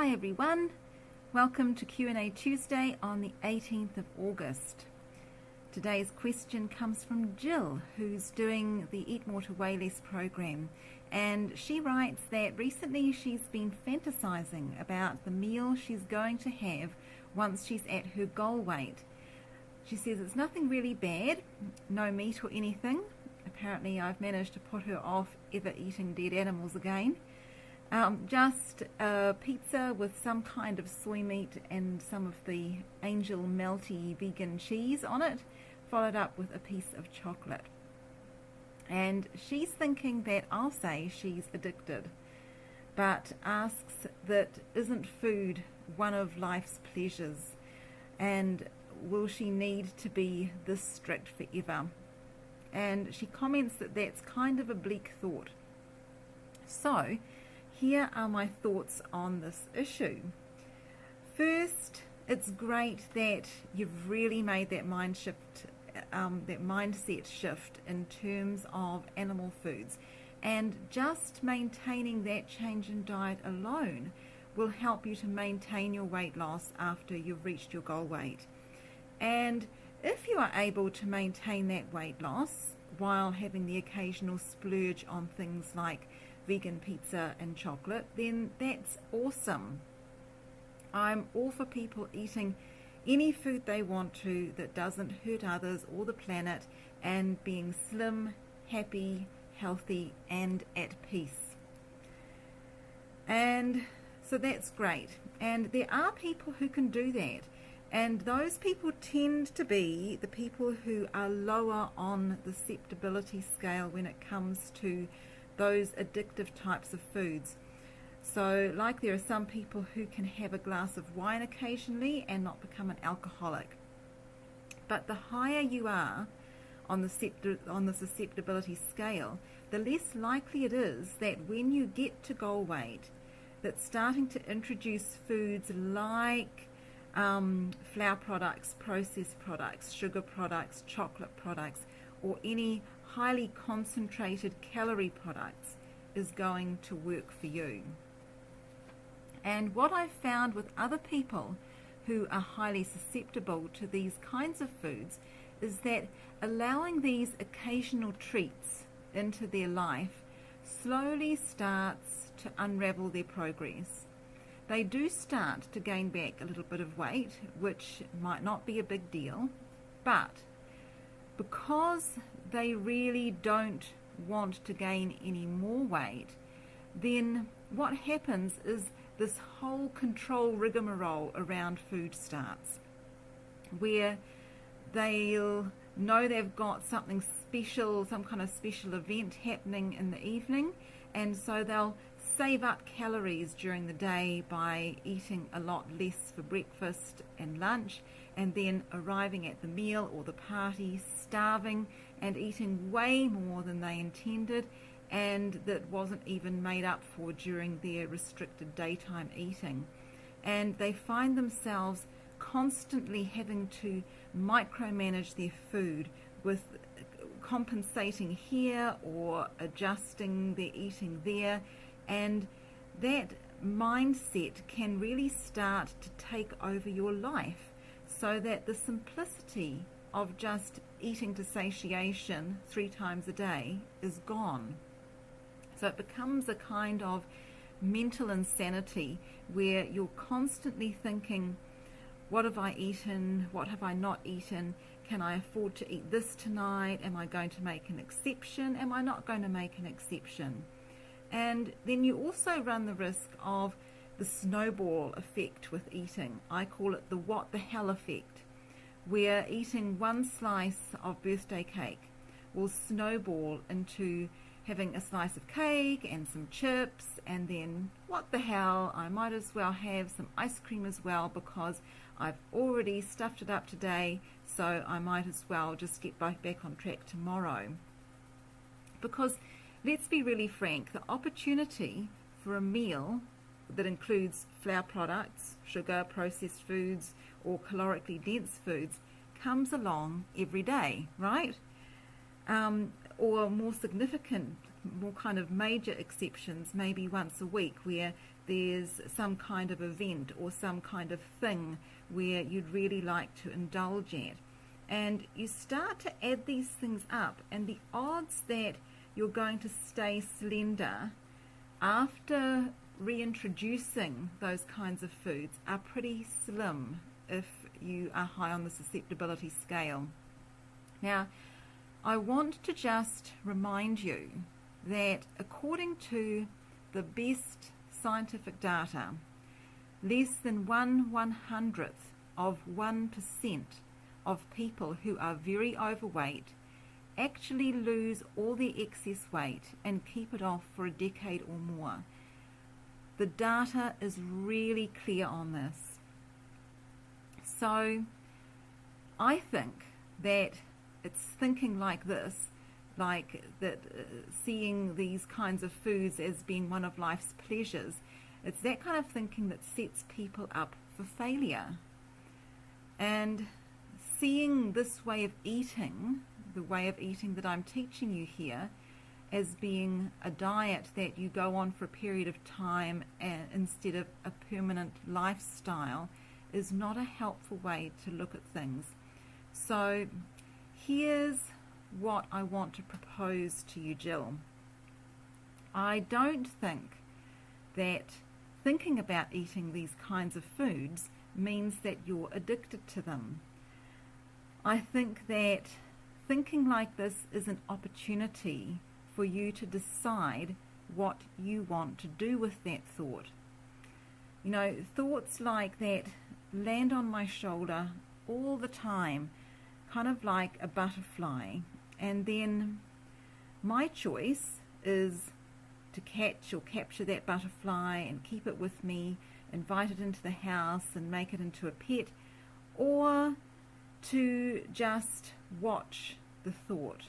Hi everyone, welcome to Q&A Tuesday on the 18th of August. Today's question comes from Jill, who's doing the Eat More to Weigh Less program, and she writes that recently she's been fantasizing about the meal she's going to have once she's at her goal weight. She says it's nothing really bad, no meat or anything. Apparently I've managed to put her off ever eating dead animals again. Just a pizza with some kind of soy meat and some of the Angel melty vegan cheese on it, followed up with a piece of chocolate. And she's thinking that I'll say she's addicted, but asks that isn't food one of life's pleasures, and will she need to be this strict forever? And she comments that that's kind of a bleak thought. So here are my thoughts on this issue. First, it's great that you've really made that mindset shift in terms of animal foods, and just maintaining that change in diet alone will help you to maintain your weight loss after you've reached your goal weight. And if you are able to maintain that weight loss while having the occasional splurge on things like vegan pizza and chocolate, then that's awesome. I'm all for people eating any food they want to that doesn't hurt others or the planet, and being slim, happy, healthy and at peace. And so that's great, and there are people who can do that, and those people tend to be the people who are lower on the acceptability scale when it comes to those addictive types of foods. So like there are some people who can have a glass of wine occasionally and not become an alcoholic. But the higher you are on the susceptibility scale, the less likely it is that when you get to goal weight, that starting to introduce foods like flour products, processed products, sugar products, chocolate products, or any highly concentrated calorie products is going to work for you. And what I've found with other people who are highly susceptible to these kinds of foods is that allowing these occasional treats into their life slowly starts to unravel their progress. They do start to gain back a little bit of weight, which might not be a big deal, but because they really don't want to gain any more weight, then what happens is this whole control rigmarole around food starts, where they'll know they've got something special, some kind of special event happening in the evening, and so they'll save up calories during the day by eating a lot less for breakfast and lunch, and then arriving at the meal or the party starving and eating way more than they intended, and that wasn't even made up for during their restricted daytime eating. And they find themselves constantly having to micromanage their food, with compensating here or adjusting their eating there, and that mindset can really start to take over your life, so that the simplicity of just eating to satiation 3 times a day is gone. So it becomes a kind of mental insanity where you're constantly thinking, what have I eaten? What have I not eaten? Can I afford to eat this tonight? Am I going to make an exception? Am I not going to make an exception? And then you also run the risk of the snowball effect with eating. I call it the what the hell effect, where eating one slice of birthday cake will snowball into having a slice of cake and some chips, and then what the hell, I might as well have some ice cream as well because I've already stuffed it up today, so I might as well just get back on track tomorrow. Because let's be really frank, the opportunity for a meal that includes flour products, sugar, processed foods, or calorically dense foods comes along every day, right? Or more significant, more kind of major exceptions, maybe once a week, where there's some kind of event or some kind of thing where you'd really like to indulge at. And you start to add these things up, and the odds that you're going to stay slender after reintroducing those kinds of foods are pretty slim if you are high on the susceptibility scale. Now, I want to just remind you that according to the best scientific data, less than 1/100th of 1% of people who are very overweight actually lose all their excess weight and keep it off for a decade or more. The data is really clear on this. So I think that it's thinking like this, like that, seeing these kinds of foods as being one of life's pleasures, it's that kind of thinking that sets people up for failure. And seeing this way of eating, the way of eating that I'm teaching you here, as being a diet that you go on for a period of time instead of a permanent lifestyle, is not a helpful way to look at things. So here's what I want to propose to you, Jill. I don't think that thinking about eating these kinds of foods means that you're addicted to them. I think that thinking like this is an opportunity for you to decide what you want to do with that thought. You know, thoughts like that land on my shoulder all the time, kind of like a butterfly, and then my choice is to catch or capture that butterfly and keep it with me, invite it into the house and make it into a pet, or to just watch the thought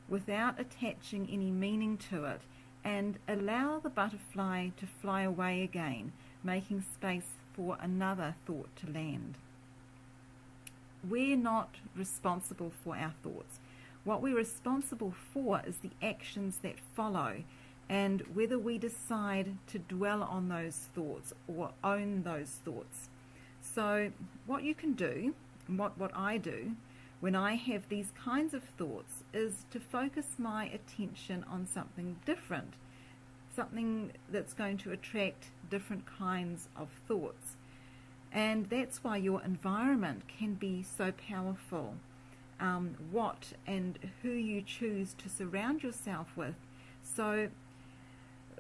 without attaching any meaning to it and allow the butterfly to fly away again, making space for another thought to land. We're not responsible for our thoughts. What we're responsible for is the actions that follow, and whether we decide to dwell on those thoughts or own those thoughts. So what you can do, and what I do when I have these kinds of thoughts, is to focus my attention on something different, something that's going to attract different kinds of thoughts. And that's why your environment can be so powerful. What and who you choose to surround yourself with. So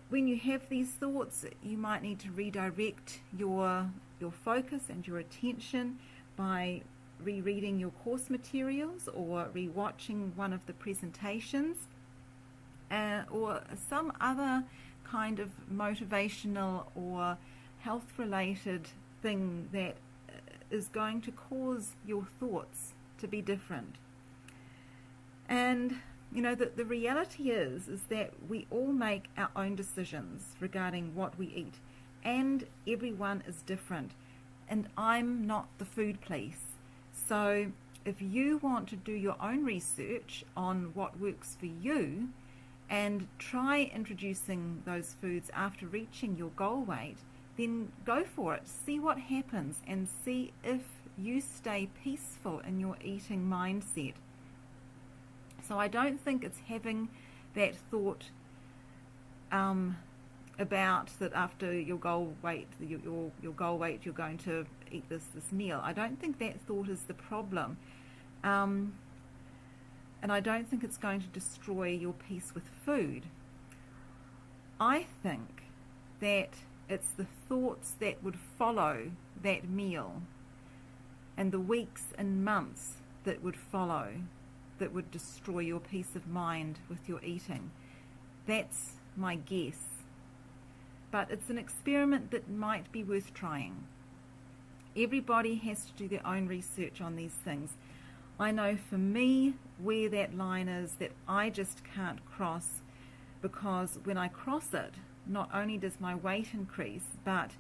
when you have these thoughts, you might need to redirect your focus and your attention by rereading your course materials or rewatching one of the presentations, or some other kind of motivational or health-related thing that is going to cause your thoughts to be different. And you know, the reality is that we all make our own decisions regarding what we eat, and everyone is different, and I'm not the food police. So if you want to do your own research on what works for you and try introducing those foods after reaching your goal weight, then go for it. See what happens and see if you stay peaceful in your eating mindset. So I don't think it's having that thought about that after your goal weight, your goal weight, you're going to eat this meal. I don't think that thought is the problem, and I don't think it's going to destroy your peace with food. I think that it's the thoughts that would follow that meal and the weeks and months that would follow that would destroy your peace of mind with your eating. That's my guess. But it's an experiment that might be worth trying. Everybody has to do their own research on these things. I know for me where that line is that I just can't cross, because when I cross it, not only does my weight increase, but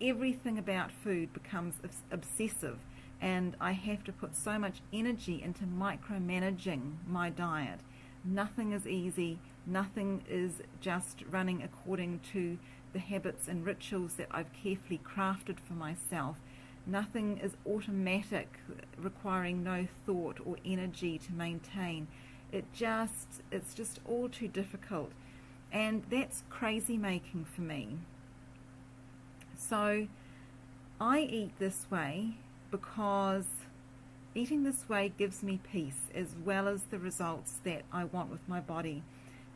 everything about food becomes obsessive, and I have to put so much energy into micromanaging my diet. Nothing is easy. Nothing is just running according to the habits and rituals that I've carefully crafted for myself. Nothing is automatic, requiring no thought or energy to maintain. It's just all too difficult. And that's crazy making for me. So I eat this way because eating this way gives me peace, as well as the results that I want with my body.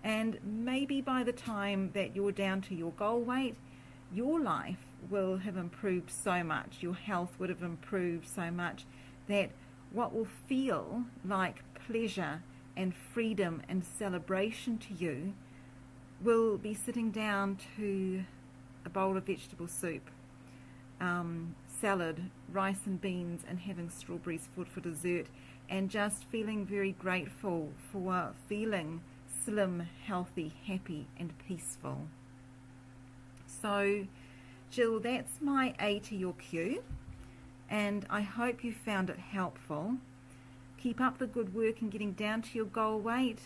And maybe by the time that you're down to your goal weight, your life will have improved so much, your health would have improved so much, that what will feel like pleasure and freedom and celebration to you will be sitting down to a bowl of vegetable soup, salad, rice and beans, and having strawberries for dessert, and just feeling very grateful for feeling slim, healthy, happy and peaceful. So Jill, that's my A to your Q, and I hope you found it helpful. Keep up the good work in getting down to your goal weight,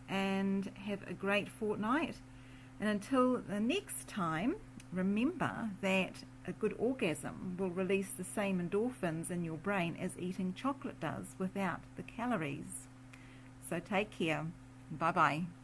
and have a great fortnight. And until the next time, remember that a good orgasm will release the same endorphins in your brain as eating chocolate does without the calories. So take care. Bye-bye.